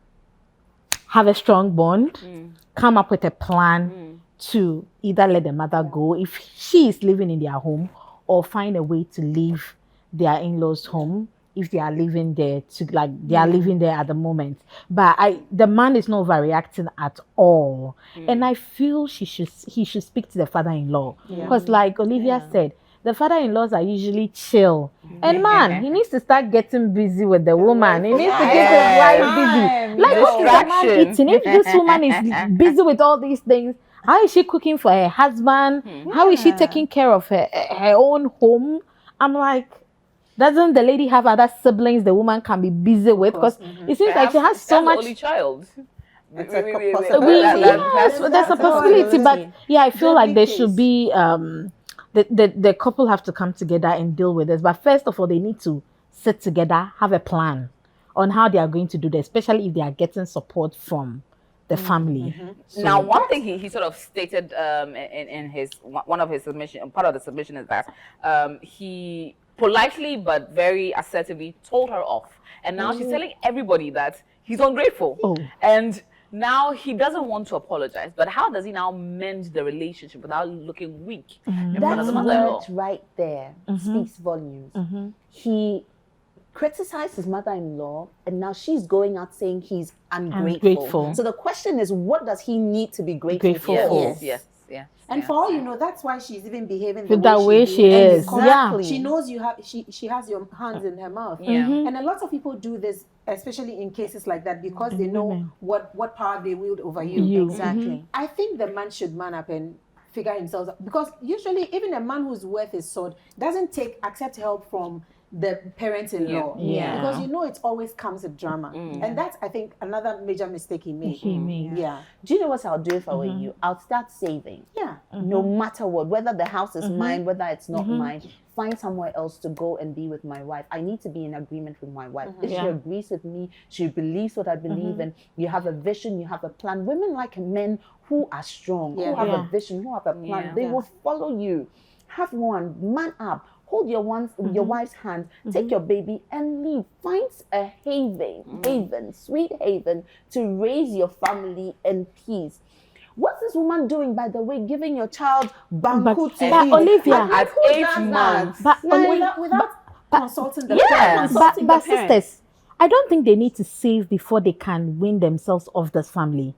have a strong bond, come up with a plan to either let the mother go if she is living in their home, or find a way to leave their in-laws' home if they are living there they are living there at the moment. But the man is not overreacting at all. And I feel he should speak to the father-in-law. Because like Olivia said, the father-in-laws are usually chill. And man, he needs to start getting busy with the woman. He needs to get his wife busy. Like what is the man eating? If this woman is busy with all these things, how is she cooking for her husband? How is she taking care of her own home? I'm like, doesn't the lady have other siblings the woman can be busy with? Because it seems like she has so much. Only child. It's a possibility. Yes, there's a possibility, but I feel like there should be the couple have to come together and deal with this. But first of all, they need to sit together, have a plan on how they are going to do this, especially if they are getting support from the family. So now, one thing he sort of stated in his one of his submission, part of the submission is that he politely but very assertively told her off, and now she's telling everybody that he's ungrateful, and now he doesn't want to apologize. But how does he now mend the relationship without looking weak in front of the mother-in-law? That right there speaks volumes. He criticized his mother-in-law, and now she's going out saying he's ungrateful. So the question is, what does he need to be grateful for? Yes. yes. And yes. for all you know, that's why she's even behaving With the way she behaves, is. because Yeah. she knows you have she has your hands in her mouth. Yeah. And a lot of people do this, especially in cases like that, because they know what power they wield over you. Exactly. I think the man should man up and figure himself out, because usually even a man who's worth his salt doesn't accept help from the parents-in-law. Yeah. Because you know it always comes with drama. And that's, I think, another major mistake he made. Yeah. Do you know what I'll do if I were you? I'll start saving. Yeah. No matter what, whether the house is mine, whether it's not mine, find somewhere else to go and be with my wife. I need to be in agreement with my wife. If she agrees with me, she believes what I believe in, you have a vision, you have a plan. Women like men who are strong, who have a vision, who have a plan. They will follow you. Have one, man up. Hold your wife's hand, take your baby and leave. Find a haven, sweet haven, to raise your family in peace. What's this woman doing, by the way, giving your child banku to But eat? Olivia, Like, at who 8 does that? months. But Without consulting the Yes. parents. but sisters, I don't think they need to save before they can win themselves off this family.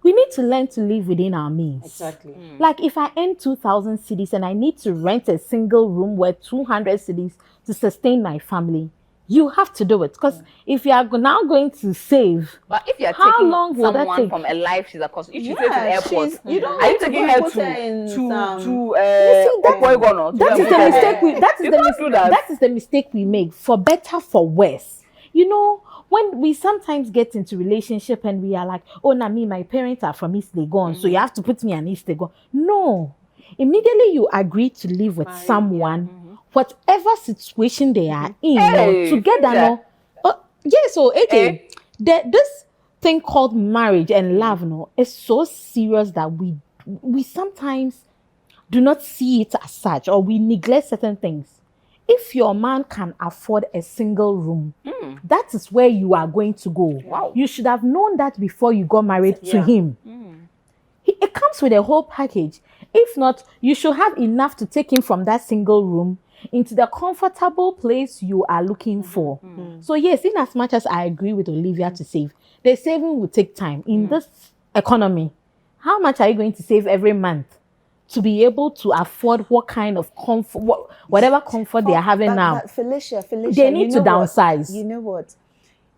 We need to learn to live within our means. Exactly. Like if I earn 2,000 cedis and I need to rent a single room worth 200 cedis to sustain my family, you have to do it. Because if you are now going to save, But if you're How taking long will that someone take? from a life she's accustomed, if she Yeah, stays in airport, she's- you don't are you need to taking go her and put her in some- that is the mistake we. That is You the can't do that. that is the mistake we make, for better, for worse. You know, when we sometimes get into relationship and we are like, oh, now me, my parents are from East Legon, so you have to put me an East Legon. No, immediately you agree to live with someone, whatever situation they are in, Hey, together. yeah. No, yes, so okay, this thing called marriage and love, no, is so serious that we sometimes do not see it as such, or we neglect certain things. If your man can afford a single room, that is where you are going to go. Wow. You should have known that before you got married to him. It comes with a whole package. If not, you should have enough to take him from that single room into the comfortable place you are looking for. So yes, in as much as I agree with Olivia to save, the saving will take time. In this economy, how much are you going to save every month to be able to afford what kind of comfort, whatever comfort they are having now? But Felicia, They need to downsize. You know what?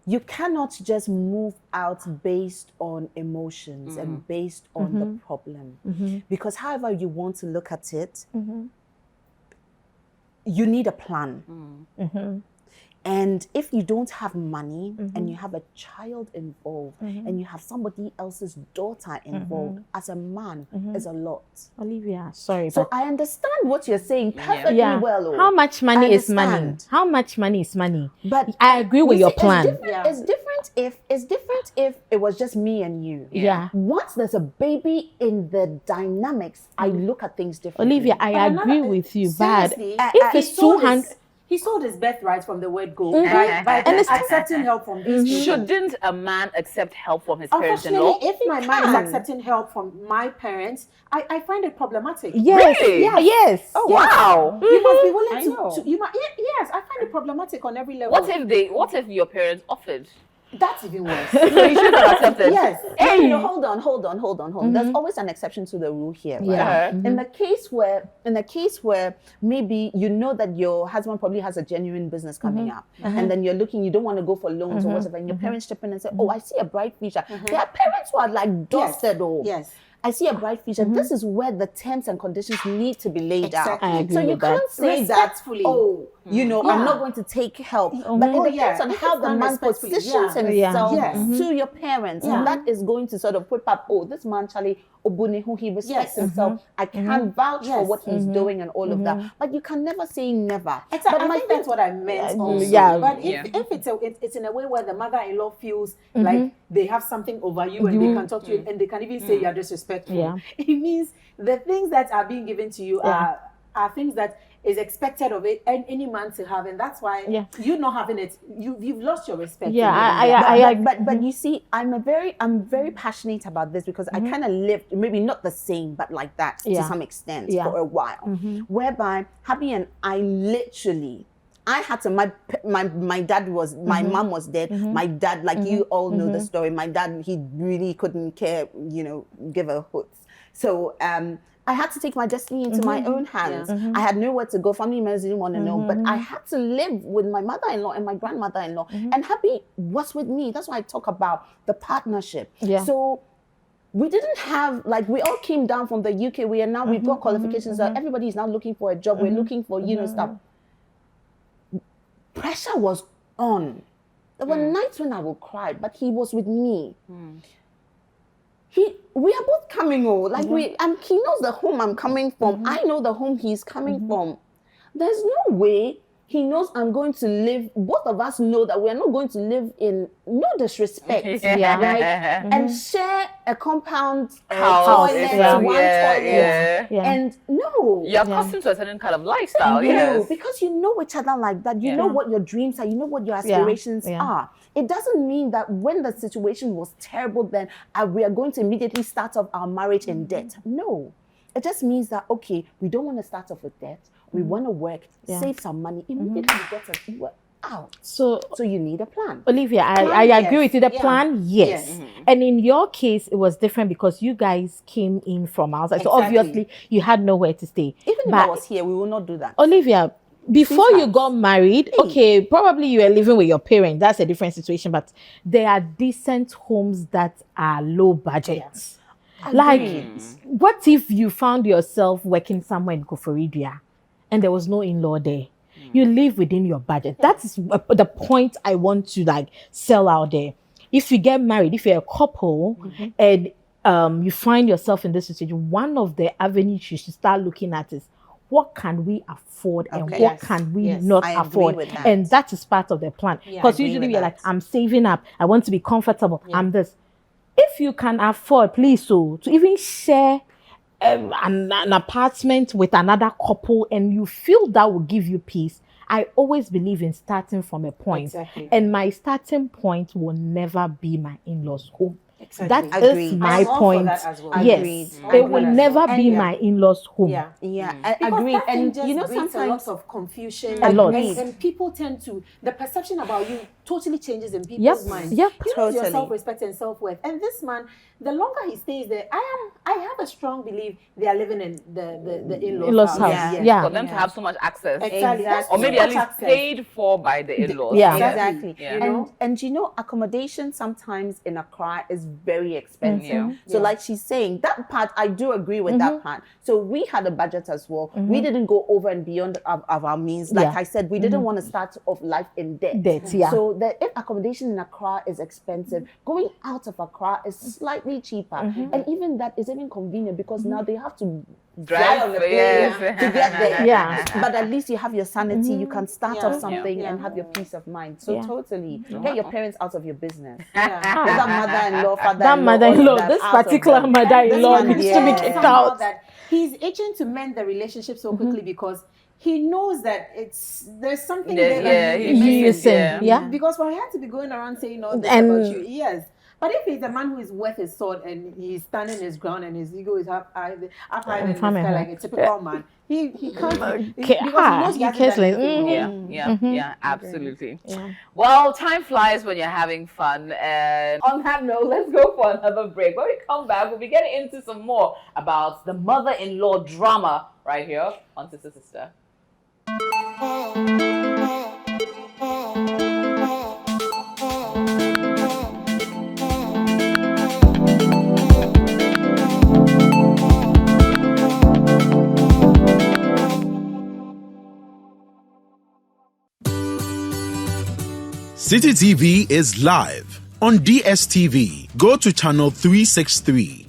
You cannot just move out based on emotions and based on the problem. Because however you want to look at it, you need a plan. And if you don't have money and you have a child involved and you have somebody else's daughter involved, as a man, is a lot. Olivia, sorry, So but I understand what you're saying perfectly well. Oh. how much money I is money? understand. How much money is money? But I agree with you your see, plan. It's different if it was just me and you. Yeah. Once there's a baby in the dynamics, I look at things differently. Olivia, I agree with you, but Seriously, if it's 200, he sold his birthright from the word go Mhm. by And it's- accepting help from these people. Shouldn't a man accept help from his Unfortunately, parents-in-law? if my man is can. accepting help from my parents, I find it problematic. yes, Really? yes. Oh wow! You must be I willing know. to you might, yes, I find it problematic on every level. What if your parents offered? That's even worse. So you should have accepted. Yes. No, hold on. There's always an exception to the rule here. Right? Yeah. In the case where maybe you know that your husband probably has a genuine business coming up, and then you're looking, you don't want to go for loans or whatever, and your parents chip in and say, "Oh, I see a bright future." There are parents who are like dusted. Yes. I see a bright future. This is where the terms and conditions need to be laid Exactly. out. I agree So you with that. can't say that, Respectfully. oh, you know, I'm Yeah. not going to take help. But it depends on If how it's the done man respectfully, positions yeah. himself Yes. to your parents. And that is going to sort of whip up, oh, this man, Charlie Obune, who he respects Yes. himself. I can vouch for Yes. what he's doing and all of that. But you can never say never. Exactly. But I my think thing- that's what I meant also. yeah. But if, Yeah. if it's in a way where the mother-in-law feels like they have something over you and they can talk to you and they can even say you're disrespectful, Yeah. it means the things that are being given to you are things that is expected of it and any man to have, and that's why you not having it, you've lost your respect. Yeah, in the But you see, I'm very passionate about this because I kind of lived, maybe not the same, but like that to some extent for a while, whereby Happy and I literally, I had to, my dad was, my mom was dead. My dad, like you all know the story. My dad, he really couldn't care, give a hoot. So I had to take my destiny into my own hands. I had nowhere to go. Family members didn't want to know, but I had to live with my mother-in-law and my grandmother-in-law. And Happy was with me. That's why I talk about the partnership. Yeah. So we didn't have, like, we all came down from the UK. We are now, we've got qualifications. So everybody is now looking for a job. We're looking for, stuff. Pressure was on. There were nights when I would cry, but he was with me. We are both coming home. Like he knows the home I'm coming from. I know the home he's coming from. There's no way he knows I'm going to live. Both of us know that we're not going to live in, no disrespect, and share a compound House, toilet, one toilet. And no, you're accustomed to a certain kind of lifestyle. No, because you know each other like that. You know what your dreams are. You know what your aspirations are. It doesn't mean that when the situation was terrible, then we are going to immediately start off our marriage in debt. No, it just means that, okay, we don't want to start off with debt. We want to work, save some money. Immediately we get out. So you need a plan. Olivia, I agree with you. The plan, yes. And in your case, it was different because you guys came in from outside. So obviously, you had nowhere to stay. Even if I was here, we will not do that. Olivia, before you got married, okay, probably you were living with your parents. That's a different situation. But there are decent homes that are low budget. Like, what if you found yourself working somewhere in Koforidua and there was no in-law there? You live within your budget. That is the point I want to sell out there. If you get married, if you're a couple and you find yourself in this situation, one of the avenues you should start looking at is, what can we afford and what can we not afford? And that is part of the plan. Because usually we're like, I'm saving up. I want to be comfortable. I'm this. If you can afford, please, to even share an apartment with another couple and you feel that will give you peace, I always believe in starting from a point. And my starting point will never be my in-laws' home. That is my point. Yes, it will never be my in-laws' home. Agreed. And sometimes a lot of confusion. A lot. And people tend to, the perception about you totally changes in people's minds. You lose your self-respect and self-worth. And this man, the longer he stays there, I have a strong belief they are living in the in-laws' house. For them to have so much access. Exactly. Or maybe at least paid for by the in-laws. Exactly. And accommodation sometimes in Accra is very expensive. So like she's saying, that part, I do agree with that part. So we had a budget as well. We didn't go over and beyond of our means. Like I said, we didn't want to start off life in debt. So that if accommodation in Accra is expensive, going out of Accra is slightly cheaper. And even that is even convenient because now they have to drive on the plane to get there. But at least you have your sanity. You can start off something and have your peace of mind. So totally, get your parents out of your business. That mother-in-law, father-in-law. That mother-in-law, this particular mother-in-law needs to be kicked out. That he's itching to mend the relationship so quickly because he knows that there's something there that he's missing. Because for him to be going around saying all this about you, but if he's a man who is worth his sword and he's standing his ground and his ego is up high in the sky like a typical man, he can't. Because he knows absolutely. Well, time flies when you're having fun. And on that note, let's go for another break. When we come back, we'll be getting into some more about the mother-in-law drama right here on Sister Sister. Citi TV is live on DSTV. Go to channel 363.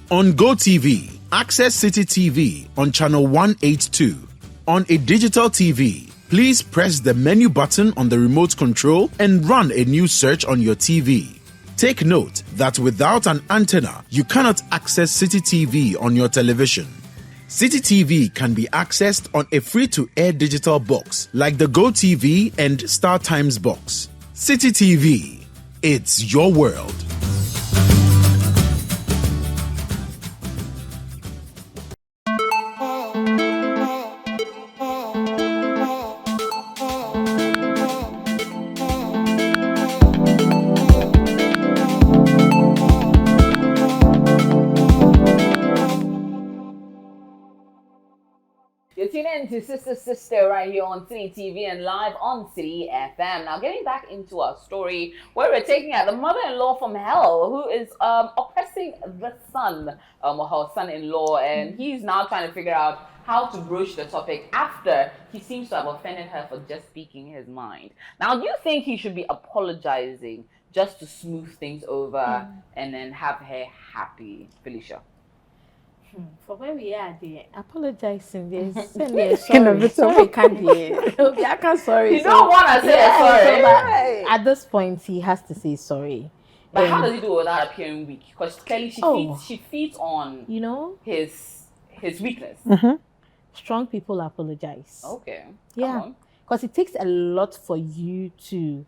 On GoTV, access Citi TV on channel 182. On a digital TV, please press the menu button on the remote control and run a new search on your TV. Take note that without an antenna, you cannot access Citi TV on your television. Citi TV can be accessed on a free-to-air digital box like the GoTV and Star Times box. Citi TV, it's your world. tune in to Sister right here on Citi TV and live on Citi FM. Now, getting back into our story, where we're taking out the mother-in-law from hell who is oppressing the son, or her son-in-law, and he's now trying to figure out how to broach the topic after he seems to have offended her for just speaking his mind. Now, do you think he should be apologizing just to smooth things over and then have her happy, Felicia? For where we are there, apologizing, there's sorry, can't be. I can't sorry. You don't want to say sorry. So, but at this point, he has to say sorry. But how does he do it without appearing weak? Because clearly she feeds on his weakness. Strong people apologize. Okay. Yeah. Because it takes a lot for you to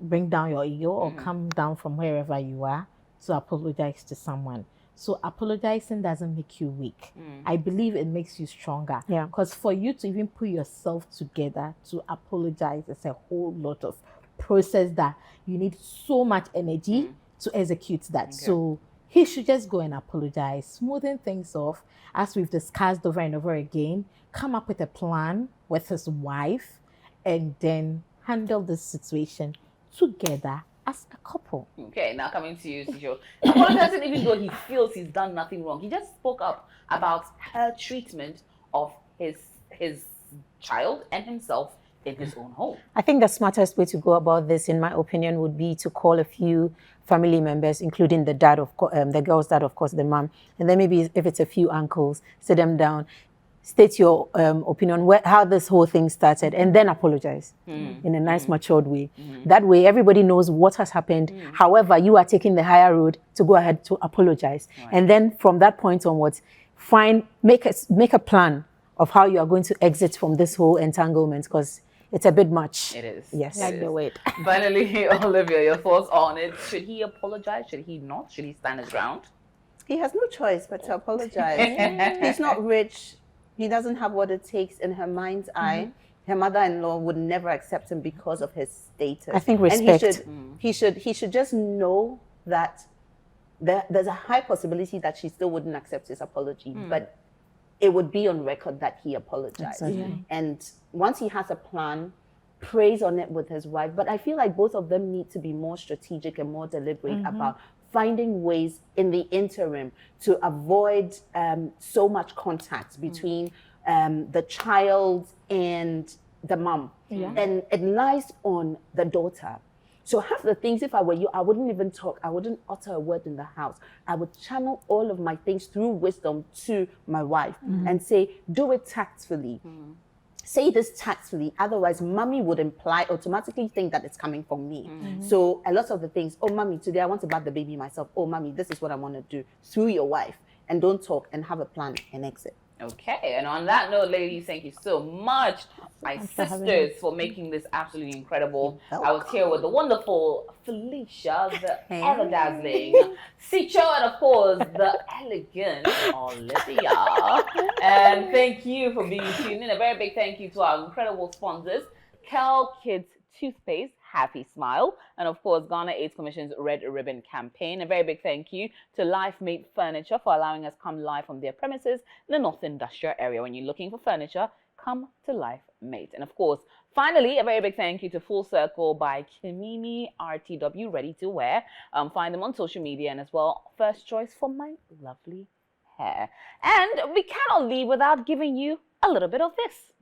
bring down your ego or come down from wherever you are to apologize to someone. So apologizing doesn't make you weak. I believe it makes you stronger. Yeah. Because for you to even put yourself together to apologize, it's a whole lot of process that you need so much energy to execute that. Okay. So he should just go and apologize, smoothing things off, as we've discussed over and over again, come up with a plan with his wife, and then handle this situation together as a couple. Okay, now coming to you, Sijo. Apologizing even though he feels he's done nothing wrong. He just spoke up about her treatment of his child and himself in his own home. I think the smartest way to go about this, in my opinion, would be to call a few family members, including the dad, the girl's dad, of course, the mom, and then maybe if it's a few uncles, sit them down, state your opinion, how this whole thing started, and then apologize in a nice, matured way. That way, everybody knows what has happened. However, you are taking the higher road to go ahead to apologize. Right. And then from that point onwards, make a plan of how you are going to exit from this whole entanglement, because it's a bit much. It is. Yes. Like the weight. Finally, Olivia, your thoughts on it. Should he apologize? Should he not? Should he stand his ground? He has no choice but to apologize. He's not rich. He doesn't have what it takes in her mind's eye. Her mother-in-law would never accept him because of his status. I think respect. And he should just know that there's a high possibility that she still wouldn't accept his apology, but it would be on record that he apologized. Exactly. And once he has a plan, prays on it with his wife. But I feel like both of them need to be more strategic and more deliberate about finding ways in the interim to avoid so much contact between the child and the mom. And it lies on the daughter. So half the things, if I were you, I wouldn't even talk. I wouldn't utter a word in the house. I would channel all of my things through wisdom to my wife and say, do it tactfully. Say this tactfully, otherwise mommy would automatically think that it's coming from me. So a lot of the things, oh mommy, today I want to bath the baby myself. Oh mommy, this is what I want to do, through your wife. And don't talk, and have a plan and exit. Okay, and on that note, ladies, thank you so much, my sisters, for making this absolutely incredible. I was here with the wonderful Felicia, the ever-dazzling Sicho, and of course, the elegant Olivia. And thank you for being tuned in. A very big thank you to our incredible sponsors, Kel Kids Toothpaste, Happy Smile, and of course Ghana AIDS Commission's Red Ribbon Campaign. A very big thank you to LifeMate Furniture for allowing us to come live from their premises in the North Industrial area. When you're looking for furniture, come to LifeMate. And of course, finally, a very big thank you to Full Circle by Kimimi RTW, ready to wear. Find them on social media, and as well, first choice for my lovely hair. And we cannot leave without giving you a little bit of this.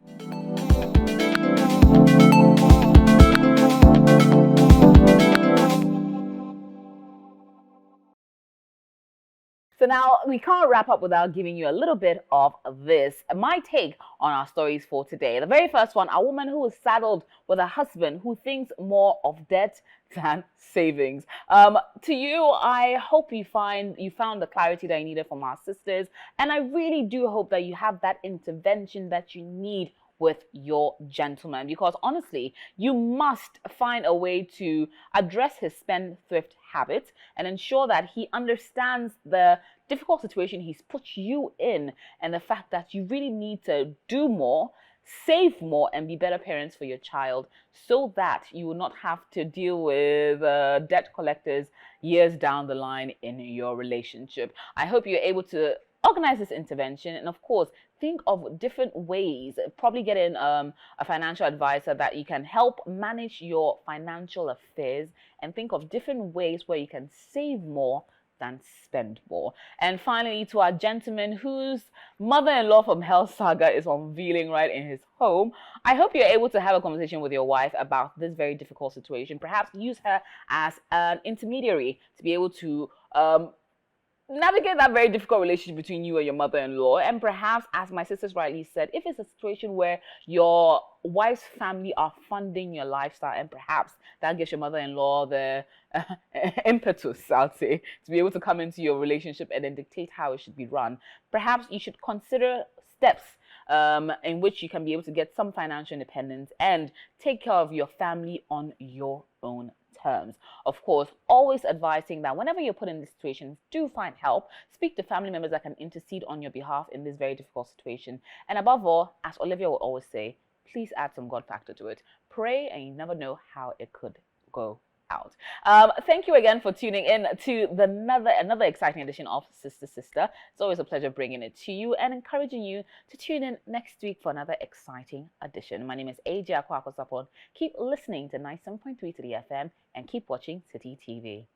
So now we can't wrap up without giving you a little bit of this. My take on our stories for today. The very first one, a woman who is saddled with a husband who thinks more of debt than savings. To you, I hope you found the clarity that you needed from our sisters. And I really do hope that you have that intervention that you need with your gentleman, because honestly, you must find a way to address his spendthrift habits and ensure that he understands the difficult situation he's put you in, and the fact that you really need to do more, save more, and be better parents for your child, so that you will not have to deal with debt collectors years down the line in your relationship. I hope you're able to organize this intervention, and of course, think of different ways. Probably get in a financial advisor that you can help manage your financial affairs, and think of different ways where you can save more than spend more. And finally, to our gentleman whose mother-in-law from Hell Saga is unveiling right in his home, I hope you're able to have a conversation with your wife about this very difficult situation. Perhaps use her as an intermediary to be able to navigate that very difficult relationship between you and your mother-in-law. And perhaps, as my sisters rightly said, if it's a situation where your wife's family are funding your lifestyle, and perhaps that gives your mother-in-law the impetus, I'll say, to be able to come into your relationship and then dictate how it should be run, perhaps you should consider steps in which you can be able to get some financial independence and take care of your family on your own terms. Of course, always advising that whenever you're put in these situations, do find help. Speak to family members that can intercede on your behalf in this very difficult situation. And above all, as Olivia will always say, please add some God factor to it. Pray, and you never know how it could go out. Thank you again for tuning in to another exciting edition of Sister Sister. It's always a pleasure bringing it to you and encouraging you to tune in next week for another exciting edition. My name is AJ Akwakosapon. Keep listening to 97.3 to the FM and keep watching Citi TV.